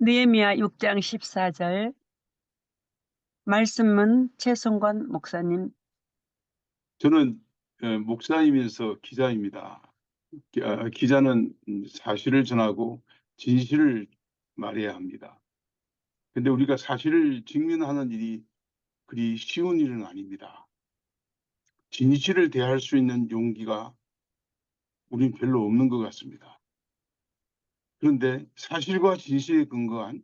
느헤미야 6장 14절. 말씀은 최성관 목사님. 저는 목사이면서 기자입니다. 기자는 사실을 전하고 진실을 말해야 합니다. 근데 우리가 사실을 직면하는 일이 그리 쉬운 일은 아닙니다. 진실을 대할 수 있는 용기가 우린 별로 없는 것 같습니다. 그런데 사실과 진실에 근거한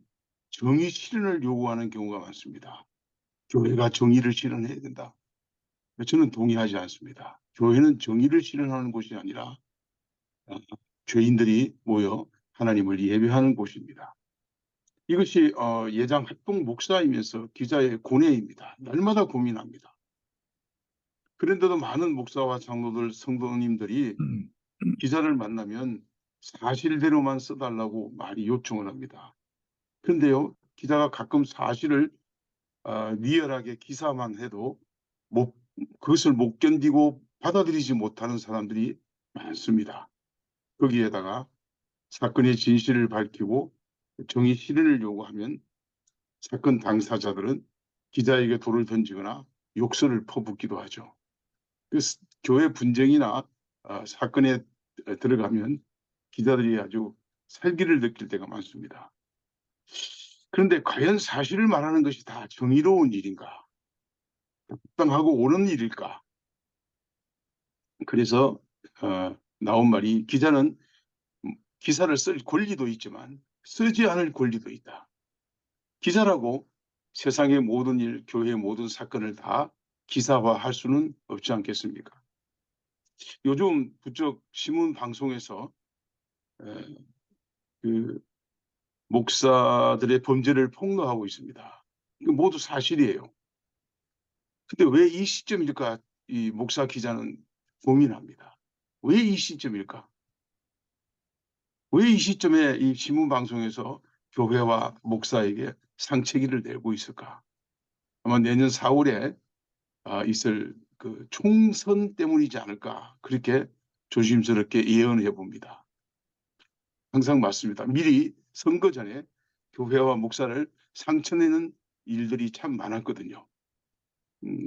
정의 실현을 요구하는 경우가 많습니다. 교회가 정의를 실현해야 된다. 저는 동의하지 않습니다. 교회는 정의를 실현하는 곳이 아니라 죄인들이 모여 하나님을 예배하는 곳입니다. 이것이 예장 합동 목사이면서 기자의 고뇌입니다. 날마다 고민합니다. 그런데도 많은 목사와 장로들, 성도님들이 기자를 만나면 사실대로만 써달라고 많이 요청을 합니다. 그런데요, 기자가 가끔 사실을 리얼하게 기사만 해도 그것을 못 견디고 받아들이지 못하는 사람들이 많습니다. 거기에다가 사건의 진실을 밝히고 정의 실현을 요구하면 사건 당사자들은 기자에게 돌을 던지거나 욕설을 퍼붓기도 하죠. 그 교회 분쟁이나 사건에 들어가면 기자들이 아주 살기를 느낄 때가 많습니다. 그런데 과연 사실을 말하는 것이 다 정의로운 일인가? 합당하고 옳은 일일까? 그래서 나온 말이 기자는 기사를 쓸 권리도 있지만 쓰지 않을 권리도 있다. 기자라고 세상의 모든 일, 교회의 모든 사건을 다 기사화할 수는 없지 않겠습니까? 요즘 부쩍 신문 방송에서 그 목사들의 범죄를 폭로하고 있습니다. 이거 모두 사실이에요. 근데 왜 이 시점일까? 이 목사 기자는 고민합니다. 왜 이 시점일까? 왜 이 시점에 이 신문 방송에서 교회와 목사에게 상체기를 내고 있을까? 아마 내년 4월에 있을 그 총선 때문이지 않을까, 그렇게 조심스럽게 예언해 봅니다. 항상 맞습니다. 미리 선거 전에 교회와 목사를 상처내는 일들이 참 많았거든요.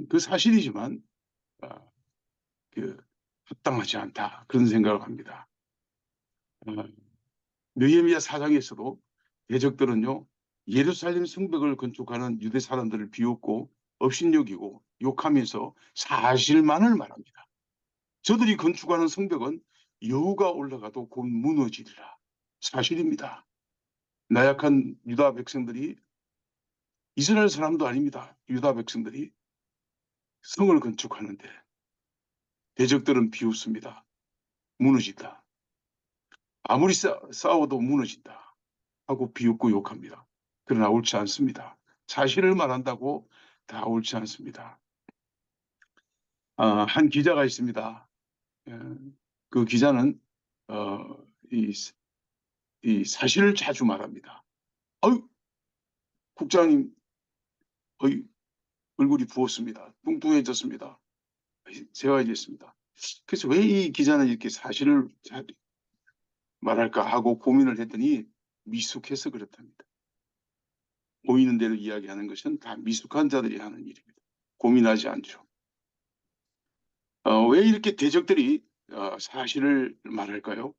그 사실이지만 아, 그 합당하지 않다, 그런 생각을 합니다. 느헤미야 4장에서도 대적들은요, 예루살렘 성벽을 건축하는 유대 사람들을 비웃고 업신여기고 욕하면서 사실만을 말합니다. 저들이 건축하는 성벽은 여우가 올라가도 곧 무너지리라. 사실입니다. 나약한 유다 백성들이, 이스라엘 사람도 아닙니다. 유다 백성들이 성을 건축하는데 대적들은 비웃습니다. 무너진다. 아무리 싸워도 무너진다 하고 비웃고 욕합니다. 그러나 옳지 않습니다. 사실을 말한다고 다 옳지 않습니다. 한 기자가 있습니다. 예, 그 기자는 어, 이, 이 사실을 자주 말합니다. 어유, 국장님, 어유, 얼굴이 부었습니다. 뚱뚱해졌습니다. 세워야겠습니다. 그래서 왜 이 기자는 이렇게 사실을 말할까 하고 고민을 했더니 미숙해서 그렇답니다. 보이는 대로 이야기하는 것은 다 미숙한 자들이 하는 일입니다. 고민하지 않죠. 왜 이렇게 대적들이 사실을 말할까요?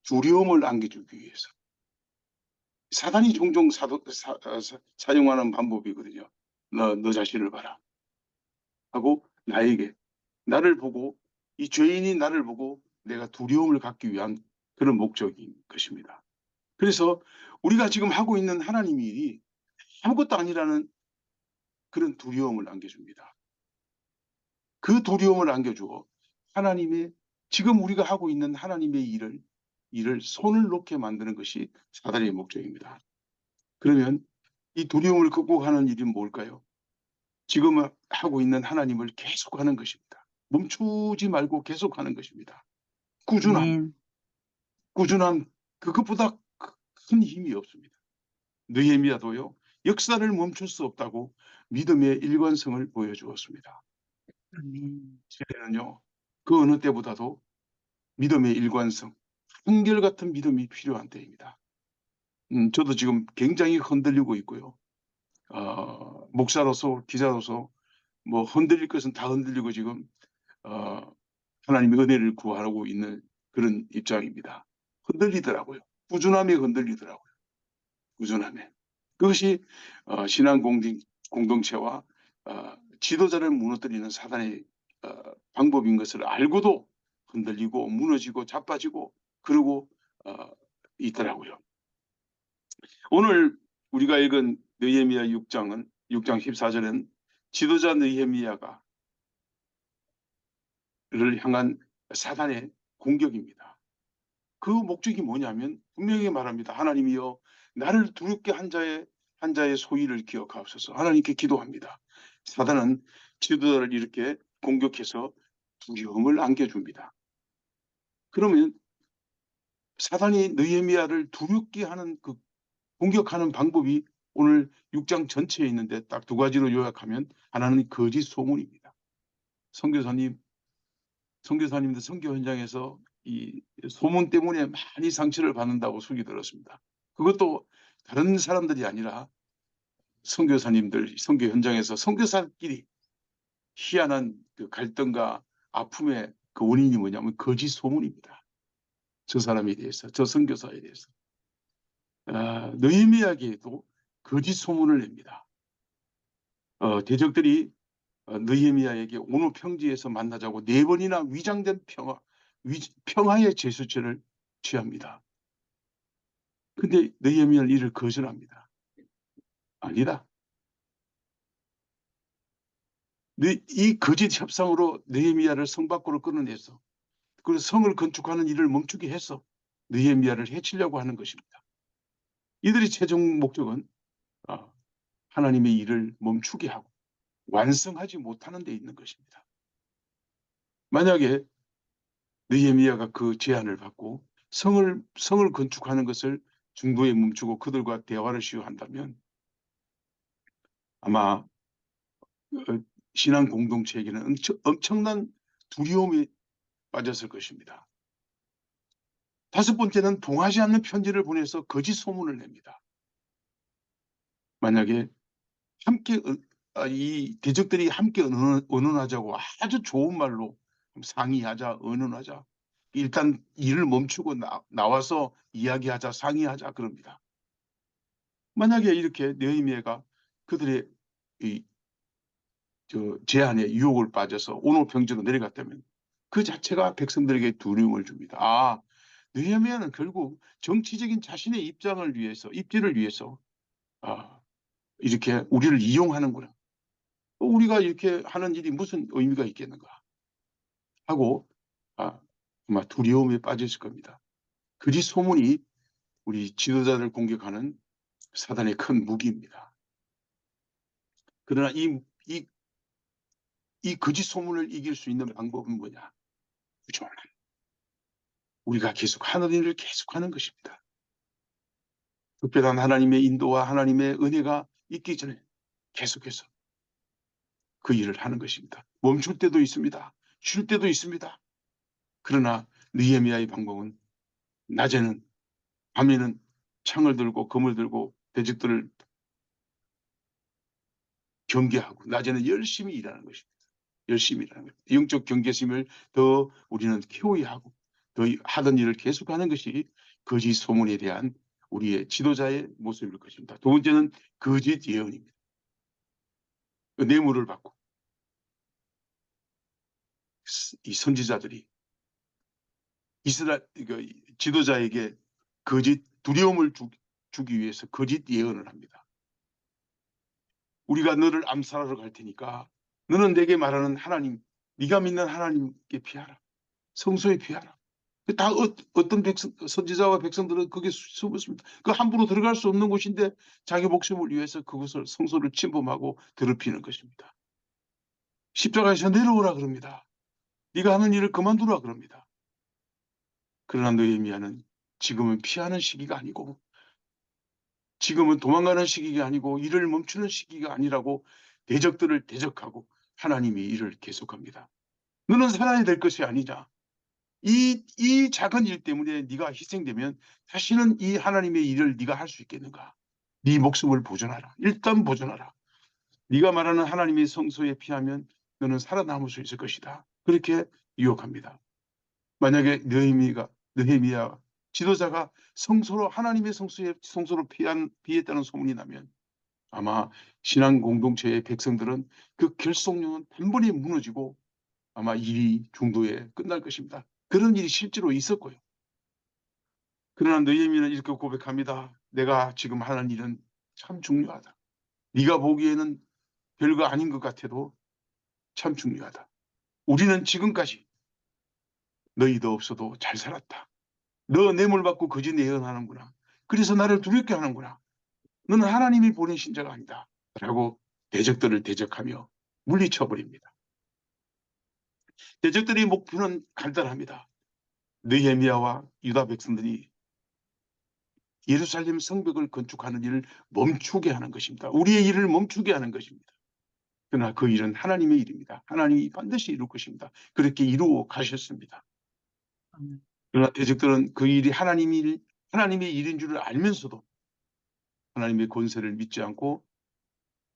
두려움을 안겨주기 위해서. 사단이 종종 사용하는 방법이거든요. 너 자신을 봐라 하고 나를 보고, 이 죄인이 나를 보고 내가 두려움을 갖기 위한 그런 목적인 것입니다. 그래서 우리가 지금 하고 있는 하나님의 일이 아무것도 아니라는 그런 두려움을 안겨줍니다. 그 두려움을 안겨주어 하나님의, 지금 우리가 하고 있는 하나님의 일을 손을 놓게 만드는 것이 사단의 목적입니다. 그러면 이 두려움을 극복하는 일은 뭘까요? 지금 하고 있는 하나님을 계속하는 것입니다. 멈추지 말고 계속하는 것입니다. 꾸준함, 아멘. 꾸준함, 그것보다 큰 힘이 없습니다. 느헤미야도요, 역사를 멈출 수 없다고 믿음의 일관성을 보여주었습니다. 아멘. 시대는요, 그 어느 때보다도 믿음의 일관성, 한결같은 믿음이 필요한 때입니다. 저도 지금 굉장히 흔들리고 있고요. 목사로서, 기자로서 뭐 흔들릴 것은 다 흔들리고 지금 하나님의 은혜를 구하고 있는 그런 입장입니다. 흔들리더라고요. 꾸준함에 흔들리더라고요. 꾸준함에. 그것이 신앙 공동체와 지도자를 무너뜨리는 사단의 방법인 것을 알고도 흔들리고 무너지고 자빠지고 그러고 있더라고요. 오늘 우리가 읽은 느헤미야 6장 14절은 지도자 느헤미야가 를 향한 사단의 공격입니다. 그 목적이 뭐냐면 분명히 말합니다. 하나님이여 나를 두렵게 한 자의 소위를 기억하옵소서. 하나님께 기도합니다. 사단은 지도자를 이렇게 공격해서 두려움을 안겨줍니다. 그러면 사단이 느헤미야를 두렵게 하는 그 공격하는 방법이 오늘 6장 전체에 있는데 딱 두 가지로 요약하면 하나는 거짓 소문입니다. 선교사님들 선교 현장에서 이 소문 때문에 많이 상처를 받는다고 소리 들었습니다. 그것도 다른 사람들이 아니라 선교사님들 선교 현장에서 선교사끼리 희한한 그 갈등과 아픔의 그 원인이 뭐냐면 거짓 소문입니다. 저 사람에 대해서, 저 선교사에 대해서. 느헤미야에게도 거짓 소문을 냅니다. 대적들이 느헤미야에게 오노 평지에서 만나자고 4번이나 위장된 평화의 제수처를 취합니다. 근데 느헤미야는 이를 거절합니다. 아니다. 이 거짓 협상으로 느헤미야를 성 밖으로 끌어내서 그 성을 건축하는 일을 멈추게 해서 느헤미야를 해치려고 하는 것입니다. 이들의 최종 목적은 하나님의 일을 멈추게 하고 완성하지 못하는 데 있는 것입니다. 만약에 느헤미야가 그 제안을 받고 성을 건축하는 것을 중도에 멈추고 그들과 대화를 시도한다면 아마 신앙 공동체에게는 엄청난 두려움이 빠졌을 것입니다. 다섯 번째는 동하지 않는 편지를 보내서 거짓 소문을 냅니다. 만약에 함께 이 대적들이 함께 의논하자고 아주 좋은 말로 상의하자, 의논하자. 일단 일을 멈추고 나와서 이야기하자, 상의하자 그럽니다. 만약에 이렇게 느헤미야가 그들의 제안에 유혹을 빠져서 오노 평지로 내려갔다면 그 자체가 백성들에게 두려움을 줍니다. 느헤미야는 결국 정치적인 자신의 입지를 위해서 이렇게 우리를 이용하는구나. 우리가 이렇게 하는 일이 무슨 의미가 있겠는가 하고 아마 두려움에 빠졌을 겁니다. 거짓 소문이 우리 지도자를 공격하는 사단의 큰 무기입니다. 그러나 이 거짓 소문을 이길 수 있는 방법은 뭐냐? 부지런한 우리가 계속 하는 일을 계속하는 것입니다. 특별한 하나님의 인도와 하나님의 은혜가 있기 전에 계속해서 그 일을 하는 것입니다. 멈출 때도 있습니다. 쉴 때도 있습니다. 그러나 느헤미야의 방법은 낮에는 밤에는 창을 들고 검을 들고 대적들을 경계하고 낮에는 열심히 일하는 것입니다. 열심히 일하는 것. 영적 경계심을 더 우리는 키워야 하고 더 하던 일을 계속하는 것이 거짓 소문에 대한 우리의 지도자의 모습일 것입니다. 두 번째는 거짓 예언입니다. 그 뇌물을 받고 이 선지자들이 이스라엘 지도자에게 거짓 두려움을 주기 위해서 거짓 예언을 합니다. 우리가 너를 암살하러 갈 테니까 너는 내게 말하는 하나님, 네가 믿는 하나님께 피하라. 성소에 피하라. 다 어떤 선지자와 백성들은 그게 숨었습니다. 그 함부로 들어갈 수 없는 곳인데 자기 목숨을 위해서 그것을 성소를 침범하고 더럽히는 것입니다. 십자가에서 내려오라 그럽니다. 네가 하는 일을 그만두라 그럽니다. 그러나 느헤미야는 지금은 피하는 시기가 아니고 지금은 도망가는 시기가 아니고 일을 멈추는 시기가 아니라고 대적들을 대적하고 하나님이 일을 계속합니다. 너는 살아야 될 것이 아니냐. 이 작은 일 때문에 네가 희생되면 다시는 이 하나님의 일을 네가 할 수 있겠는가? 네 목숨을 보존하라. 일단 보존하라. 네가 말하는 하나님의 성소에 피하면 너는 살아남을 수 있을 것이다. 그렇게 유혹합니다. 만약에 느헤미야 지도자가 성소로 하나님의 성소로 피했다는 소문이 나면 아마 신앙 공동체의 백성들은 그 결속력은 단번에 무너지고 아마 일이 중도에 끝날 것입니다. 그런 일이 실제로 있었고요. 그러나 느헤미야는 이렇게 고백합니다. 내가 지금 하는 일은 참 중요하다. 네가 보기에는 별거 아닌 것 같아도 참 중요하다. 우리는 지금까지 너희도 없어도 잘 살았다. 너 뇌물 받고 거짓 예언하는구나. 그래서 나를 두렵게 하는구나. 너는 하나님이 보내신 자가 아니다. 라고 대적들을 대적하며 물리쳐 버립니다. 대적들의 목표는 간단합니다. 느헤미야와 유다 백성들이 예루살렘 성벽을 건축하는 일을 멈추게 하는 것입니다. 우리의 일을 멈추게 하는 것입니다. 그러나 그 일은 하나님의 일입니다. 하나님이 반드시 이룰 것입니다. 그렇게 이루어 가셨습니다. 아멘. 그러나 대적들은 그 일이 하나님의 일인 줄을 알면서도 하나님의 권세를 믿지 않고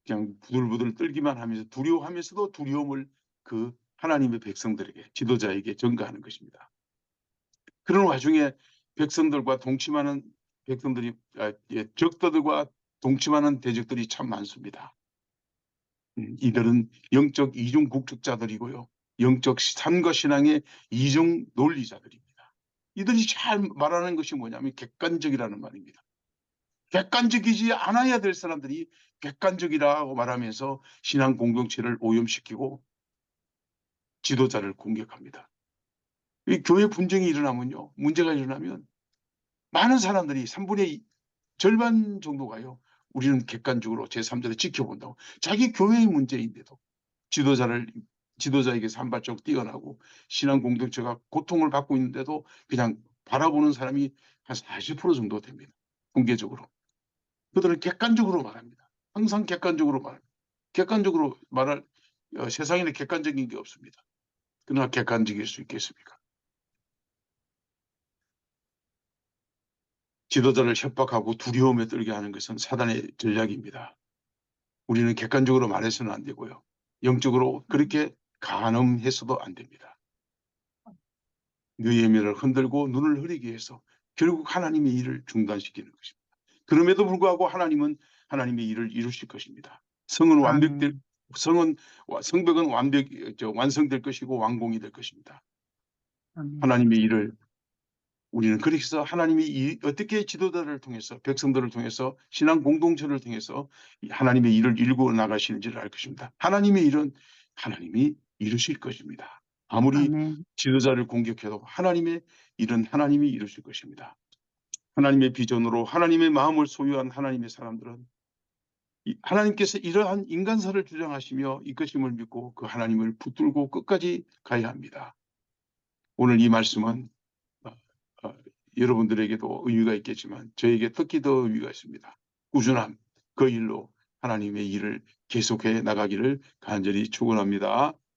그냥 부들부들 떨기만 하면서 두려워하면서도 두려움을 그 하나님의 백성들에게 지도자에게 전가하는 것입니다. 그런 와중에 백성들과 동침하는 백성들이 적들과 동침하는 대적들이 참 많습니다. 이들은 영적 이중 국적자들이고요. 영적 산과 신앙의 이중 논리자들입니다. 이들이 잘 말하는 것이 뭐냐면 객관적이라는 말입니다. 객관적이지 않아야 될 사람들이 객관적이라고 말하면서 신앙 공동체를 오염시키고 지도자를 공격합니다. 이 교회 분쟁이 일어나면요. 문제가 일어나면 많은 사람들이 3분의 절반 정도가요. 우리는 객관적으로 제3자를 지켜본다고. 자기 교회의 문제인데도 지도자에게 산발적 뛰어나고 신앙 공동체가 고통을 받고 있는데도 그냥 바라보는 사람이 한 40% 정도 됩니다. 통계적으로. 그들은 객관적으로 말합니다. 항상 객관적으로 말합니다. 객관적으로 말할 세상에는 객관적인 게 없습니다. 그러나 객관적일 수 있겠습니까? 지도자를 협박하고 두려움에 떨게 하는 것은 사단의 전략입니다. 우리는 객관적으로 말해서는 안 되고요. 영적으로 그렇게 간음해서도 안 됩니다. 느헤미야를 흔들고 눈을 흐리게 해서 결국 하나님의 일을 중단시키는 것입니다. 그럼에도 불구하고 하나님은 하나님의 일을 이루실 것입니다. 아멘. 성벽은 완성될 것이고 완공이 될 것입니다. 아멘. 하나님의 일을 우리는 그래서 하나님이 어떻게 지도자를 통해서 백성들을 통해서 신앙 공동체를 통해서 하나님의 일을 이루고 나가시는지를 알 것입니다. 하나님의 일은 하나님이 이루실 것입니다. 아무리 아멘. 지도자를 공격해도 하나님의 일은 하나님이 이루실 것입니다. 하나님의 비전으로 하나님의 마음을 소유한 하나님의 사람들은 하나님께서 이러한 인간사를 주장하시며 이끄심을 믿고 그 하나님을 붙들고 끝까지 가야 합니다. 오늘 이 말씀은 어, 어, 여러분들에게도 의미가 있겠지만 저에게 특히 더 의미가 있습니다. 꾸준함, 그 일로 하나님의 일을 계속해 나가기를 간절히 축원합니다.